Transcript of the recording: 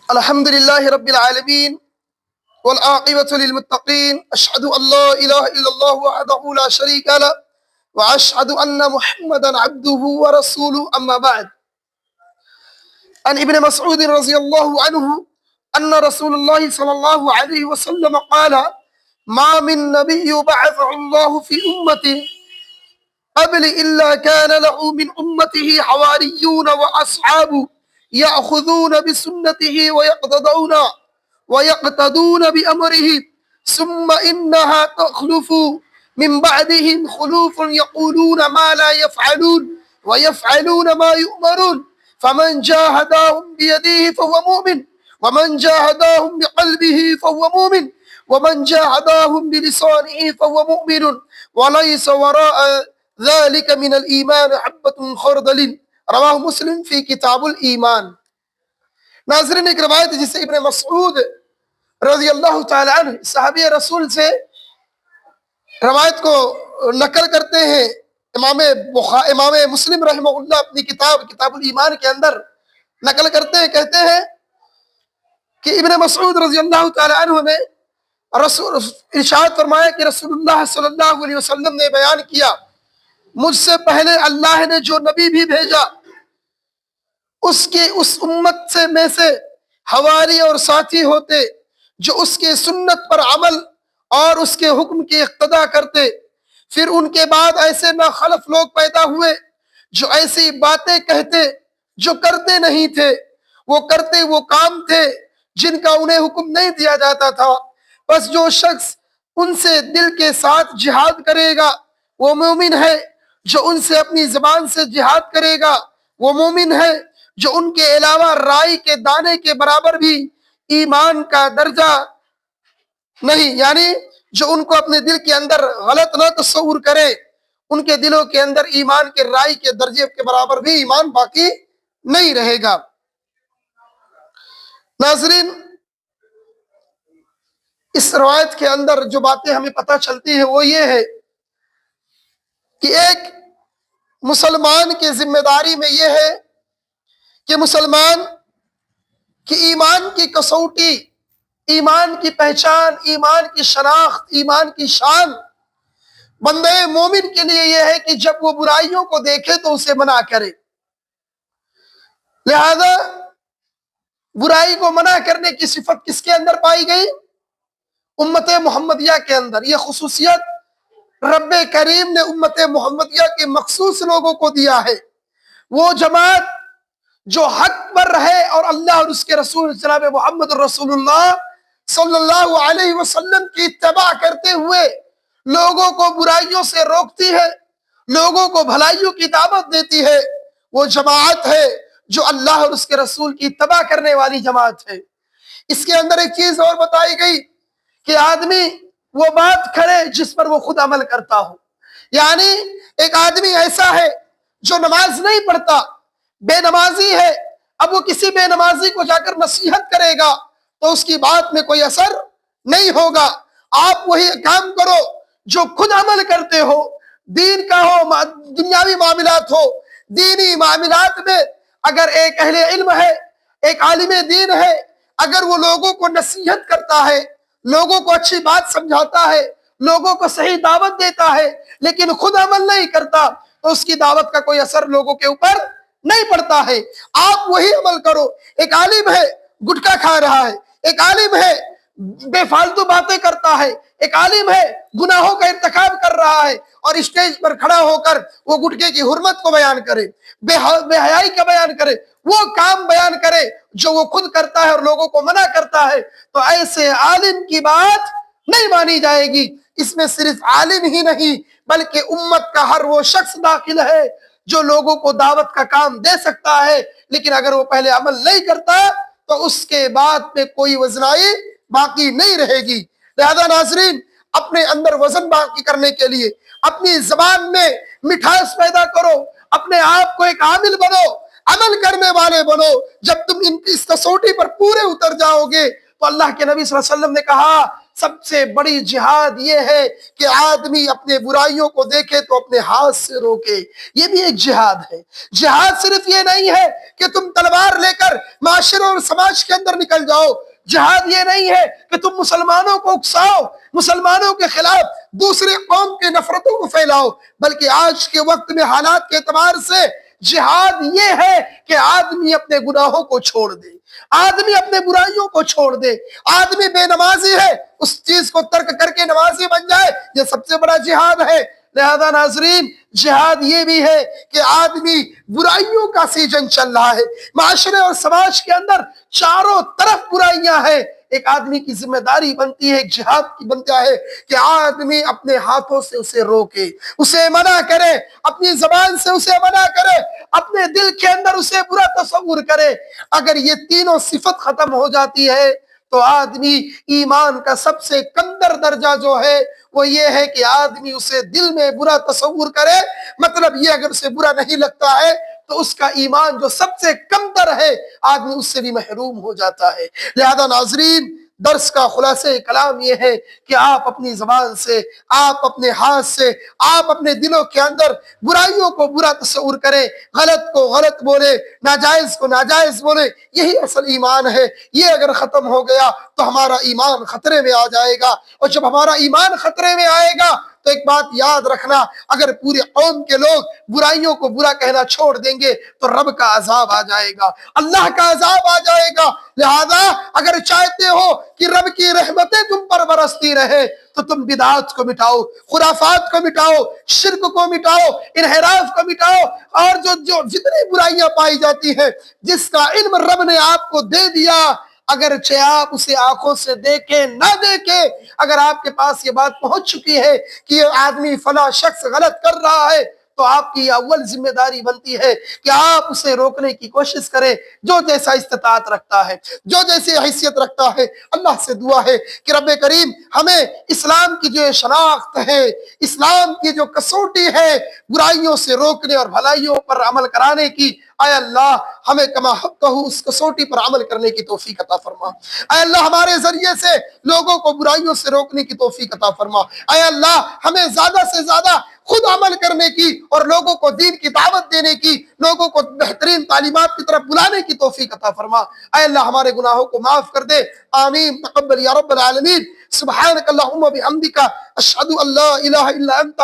الحمد لله رب العالمين والعاقبة للمتقين أشهد أن لا إله إلا الله وحده لا شريك له وأشهد أن محمدا عبده ورسوله أما بعد. عن ابن مسعود رضي الله عنه أن رسول الله صلى الله عليه وسلم قال: ما من نبي بعثه الله في أمته قبل إلا كان له من أمته حواريون وأصحاب يأخذون بسنته ويقتدون بأمره ثم إنها تخلف من بعدهم خلوف يقولون ما لا يفعلون ويفعلون ما يؤمرون فمن جاهداهم بيده فهو مؤمن ومن جاهداهم بقلبه فهو مؤمن ومن جاهداهم بلسانه فهو مؤمن وليس وراء ذلك من الإيمان حبة خردل. رواہ مسلم فی کتاب الایمان. ناظرین، ایک روایت ہے جسے ابن مسعود رضی اللہ تعالی عنہ صحابی رسول سے روایت کو نقل کرتے ہیں. امام مسلم رحمہ اللہ اپنی کتاب الایمان کے اندر نقل کرتے ہیں، کہتے ہیں کہ ابن مسعود رضی اللہ تعالی عنہ نے ارشاد فرمایا کہ رسول اللہ صلی اللہ علیہ وسلم نے بیان کیا: مجھ سے پہلے اللہ نے جو نبی بھی بھیجا اس امت میں سے حواری اور ساتھی ہوتے جو اس کے سنت پر عمل اور اس کے حکم کی اقتداء کرتے. پھر ان کے بعد ایسے ناخلف لوگ پیدا ہوئے جو ایسی باتیں کہتے جو کرتے نہیں تھے، وہ کرتے وہ کام تھے جن کا انہیں حکم نہیں دیا جاتا تھا. بس جو شخص ان سے دل کے ساتھ جہاد کرے گا وہ مومن ہے، جو ان سے اپنی زبان سے جہاد کرے گا وہ مومن ہے، جو ان کے علاوہ رائی کے دانے کے برابر بھی ایمان کا درجہ نہیں، یعنی جو ان کو اپنے دل کے اندر غلط نہ تصور کرے، ان کے دلوں کے اندر ایمان کے رائی کے درجے کے برابر بھی ایمان باقی نہیں رہے گا. ناظرین، اس روایت کے اندر جو باتیں ہمیں پتہ چلتی ہیں وہ یہ ہے کہ ایک مسلمان کی ذمہ داری میں یہ ہے کہ مسلمان کی ایمان کی کسوٹی، ایمان کی پہچان، ایمان کی شناخت، ایمان کی شان بندے مومن کے لیے یہ ہے کہ جب وہ برائیوں کو دیکھے تو اسے منع کرے. لہذا برائی کو منع کرنے کی صفت کس کے اندر پائی گئی؟ امت محمدیہ کے اندر. یہ خصوصیت رب کریم نے امت محمدیہ کے مخصوص لوگوں کو دیا ہے. وہ جماعت جو حق پر رہے اور اللہ اور اس کے رسول جناب محمد رسول اللہ صلی اللہ علیہ وسلم کی اتباع کرتے ہوئے لوگوں کو برائیوں سے روکتی ہے، لوگوں کو بھلائیوں کی دعوت دیتی ہے، وہ جماعت ہے جو اللہ اور اس کے رسول کی اتباع کرنے والی جماعت ہے. اس کے اندر ایک چیز اور بتائی گئی کہ آدمی وہ بات کرے جس پر وہ خود عمل کرتا ہو. یعنی ایک آدمی ایسا ہے جو نماز نہیں پڑھتا، بے نمازی ہے، اب وہ کسی بے نمازی کو جا کر نصیحت کرے گا تو اس کی بات میں کوئی اثر نہیں ہوگا. آپ وہی کام کرو جو خود عمل کرتے ہو، دین کا ہو، دنیاوی معاملات ہو. دینی معاملات میں اگر ایک اہل علم ہے، ایک عالم دین ہے، اگر وہ لوگوں کو نصیحت کرتا ہے، لوگوں کو اچھی بات سمجھاتا ہے، لوگوں کو صحیح دعوت دیتا ہے، لیکن خود عمل نہیں کرتا تو اس کی دعوت کا کوئی اثر لوگوں کے اوپر نہیں پڑتا ہے. آپ وہی عمل کرو. ایک عالم ہے گٹکا کھا رہا ہے، ایک عالم ہے بے فالتو باتیں کرتا ہے، ایک عالم ہے گناہوں کا ارتکاب کر رہا ہے اور اسٹیج پر کھڑا ہو کر وہ گٹکے کی حرمت کو بیان کرے، بے حیائی کا بیان کرے، وہ کام بیان کرے جو وہ خود کرتا ہے اور لوگوں کو منع کرتا ہے، تو ایسے عالم کی بات نہیں مانی جائے گی. اس میں صرف عالم ہی نہیں بلکہ امت کا ہر وہ شخص داخل ہے جو لوگوں کو دعوت کا کام دے سکتا ہے، لیکن اگر وہ پہلے عمل نہیں کرتا تو اس کے بعد میں کوئی وزنائی باقی نہیں رہے گی. لہذا ناظرین، اپنے اندر وزن باقی کرنے کے لیے اپنی زبان میں مٹھاس پیدا کرو، اپنے آپ کو ایک عامل بنو، عمل کرنے والے بنو. جب تم اس کسوٹی پر پورے اتر جاؤ گے تو اللہ کے نبی صلی اللہ علیہ وسلم نے کہا سب سے بڑی جہاد یہ ہے کہ آدمی اپنے برائیوں کو دیکھے تو اپنے ہاتھ سے روکے، یہ بھی ایک جہاد ہے۔ جہاد صرف یہ نہیں ہے کہ تم تلوار لے کر معاشرے اور سماج کے اندر نکل جاؤ، جہاد یہ نہیں ہے کہ تم مسلمانوں کو اکساؤ، مسلمانوں کے خلاف دوسرے قوم کے نفرتوں کو پھیلاؤ، بلکہ آج کے وقت میں حالات کے اعتبار سے جہاد یہ ہے کہ آدمی اپنے گناہوں کو چھوڑ دے، آدمی اپنے برائیوں کو چھوڑ دے۔ آدمی بے نمازی ہے، اس چیز کو ترک کر کے نمازی بن جائے، یہ سب سے بڑا جہاد ہے۔ لہذا ناظرین، جہاد یہ بھی ہے کہ آدمی برائیوں کا سیزن چل رہا ہے، معاشرے اور سماج کے اندر چاروں طرف برائیاں ہیں، ایک آدمی کی ذمہ داری بنتی ہے، ایک جہاد کی بنتا ہے کہ آدمی اپنے ہاتھوں سے اسے روکے، اسے منع کرے، اپنی زبان سے اسے منع کرے، اپنے دل کے اندر اسے برا تصور کرے۔ اگر یہ تینوں صفت ختم ہو جاتی ہے تو آدمی ایمان کا سب سے کمتر درجہ جو ہے وہ یہ ہے کہ آدمی اسے دل میں برا تصور کرے، مطلب یہ اگر اسے برا نہیں لگتا ہے تو اس کا ایمان جو سب سے کمتر ہے آدمی اس سے بھی محروم ہو جاتا ہے۔ لہذا ناظرین، درس کا خلاصہ کلام یہ ہے کہ آپ اپنی زبان سے، آپ اپنے ہاتھ سے، آپ اپنے دلوں کے اندر برائیوں کو برا تصور کریں، غلط کو غلط بولے، ناجائز کو ناجائز بولے، یہی اصل ایمان ہے۔ یہ اگر ختم ہو گیا تو ہمارا ایمان خطرے میں آ جائے گا، اور جب ہمارا ایمان خطرے میں آئے گا تو ایک بات یاد رکھنا، اگر پورے قوم کے لوگ برائیوں کو برا کہنا چھوڑ دیں گے تو رب کا عذاب آ جائے گا، اللہ کا عذاب آ جائے گا۔ لہذا اگر چاہتے ہو کہ رب کی رحمتیں تم پر برستی رہے تو تم بدعات کو مٹاؤ، خرافات کو مٹاؤ، شرک کو مٹاؤ، انحراف کو مٹاؤ، اور جو جتنی برائیاں پائی جاتی ہیں جس کا علم رب نے آپ کو دے دیا، اگرچہ آپ اسے آنکھوں سے دیکھیں نہ دیکھیں، اگر آپ کے پاس یہ بات پہنچ چکی ہے کہ یہ آدمی فلاں شخص غلط کر رہا ہے تو آپ کی اول ذمہ داری بنتی ہے کہ آپ اسے روکنے کی کوشش کریں، جو جیسا استطاعت رکھتا ہے، جو جیسی حیثیت رکھتا ہے۔ اللہ سے دعا ہے کہ رب کریم ہمیں اسلام کی جو شناخت ہے، اسلام کی جو کسوٹی ہے، برائیوں سے روکنے اور بھلائیوں پر عمل کرانے کی، اے اللہ ہمیں کما حقہ اس کسوٹی پر عمل کرنے کی توفیق عطا فرما۔ اے اللہ ہمارے ذریعے سے لوگوں کو برائیوں سے روکنے کی توفیق عطا فرما۔ اے اللہ ہمیں زیادہ سے زیادہ خود عمل کرنے کی اور لوگوں کو دین کی دعوت دینے کی، لوگوں کو بہترین تعلیمات کی طرف بلانے کی توفیق عطا فرما۔ اے اللہ ہمارے گناہوں کو معاف کر دے، آمین، تقبل یا رب العالمین۔ سبحانک اللہم و بحمدک، اشہد ان لا الہ الا انت